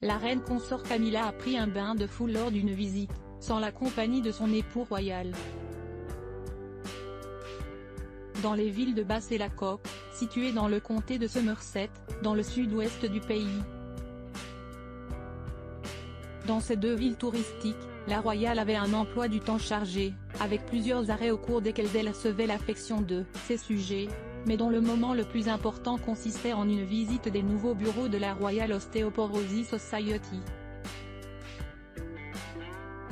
la reine consort Camilla a pris un bain de foule lors d'une visite, sans la compagnie de son époux royal. Dans les villes de Basse-et-la-Coque, situées dans le comté de Somerset, dans le sud-ouest du pays. Dans ces deux villes touristiques, la royale avait un emploi du temps chargé, avec plusieurs arrêts au cours desquels elle recevait l'affection de ses sujets, mais dont le moment le plus important consistait en une visite des nouveaux bureaux de la Royal Osteoporosis Society.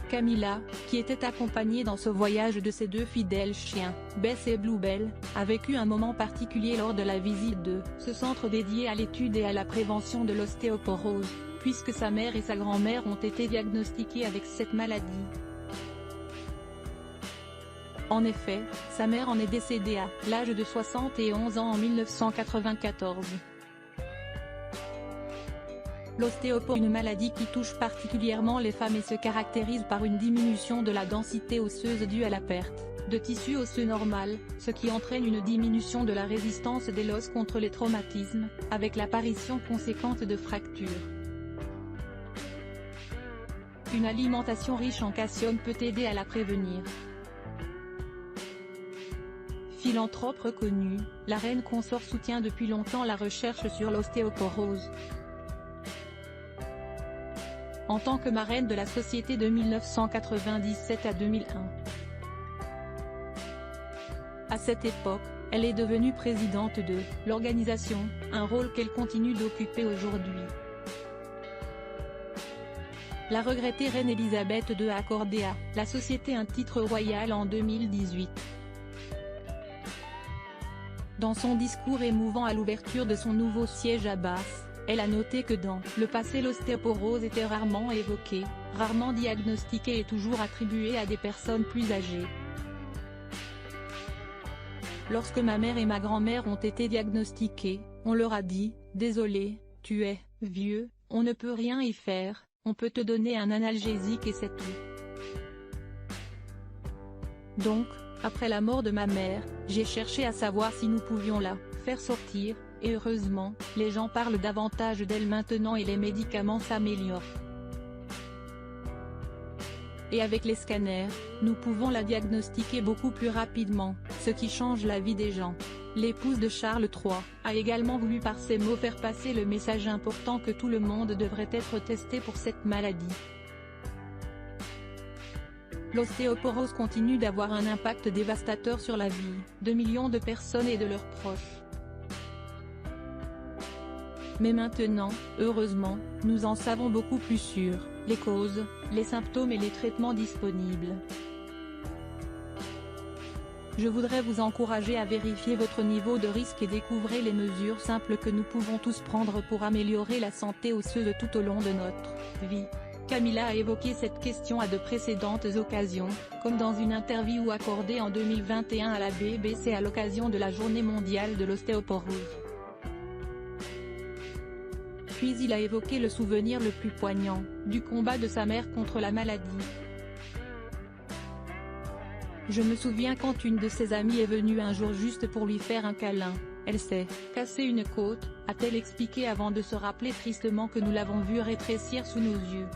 Camilla, qui était accompagnée dans ce voyage de ses deux fidèles chiens, Bess et Bluebell, a vécu un moment particulier lors de la visite de ce centre dédié à l'étude et à la prévention de l'ostéoporose, puisque sa mère et sa grand-mère ont été diagnostiquées avec cette maladie. En effet, sa mère en est décédée à l'âge de 71 ans en 1994. L'ostéoporose est une maladie qui touche particulièrement les femmes et se caractérise par une diminution de la densité osseuse due à la perte de tissu osseux normal, ce qui entraîne une diminution de la résistance de l'os contre les traumatismes, avec l'apparition conséquente de fractures. Une alimentation riche en calcium peut aider à la prévenir. Philanthrope reconnue, la reine consort soutient depuis longtemps la recherche sur l'ostéoporose. En tant que marraine de la société de 1997 à 2001. À cette époque, elle est devenue présidente de l'organisation, un rôle qu'elle continue d'occuper aujourd'hui. La regrettée reine Elisabeth II a accordé à la société un titre royal en 2018. Dans son discours émouvant à l'ouverture de son nouveau siège à Bath, elle a noté que dans le passé l'ostéoporose était rarement évoquée, rarement diagnostiquée et toujours attribuée à des personnes plus âgées. Lorsque ma mère et ma grand-mère ont été diagnostiquées, on leur a dit « Désolé, tu es vieux, on ne peut rien y faire, on peut te donner un analgésique et c'est tout. » Donc, après la mort de ma mère, j'ai cherché à savoir si nous pouvions la faire sortir, et heureusement, les gens parlent davantage d'elle maintenant et les médicaments s'améliorent. Et avec les scanners, nous pouvons la diagnostiquer beaucoup plus rapidement, ce qui change la vie des gens. L'épouse de Charles III a également voulu par ses mots faire passer le message important que tout le monde devrait être testé pour cette maladie. L'ostéoporose continue d'avoir un impact dévastateur sur la vie de millions de personnes et de leurs proches. Mais maintenant, heureusement, nous en savons beaucoup plus sur les causes, les symptômes et les traitements disponibles. Je voudrais vous encourager à vérifier votre niveau de risque et découvrir les mesures simples que nous pouvons tous prendre pour améliorer la santé osseuse tout au long de notre vie. Camilla a évoqué cette question à de précédentes occasions, comme dans une interview accordée en 2021 à la BBC à l'occasion de la Journée mondiale de l'ostéoporose. Puis il a évoqué le souvenir le plus poignant, du combat de sa mère contre la maladie. Je me souviens quand une de ses amies est venue un jour juste pour lui faire un câlin, elle s'est cassé une côte, a-t-elle expliqué avant de se rappeler tristement que nous l'avons vue rétrécir sous nos yeux.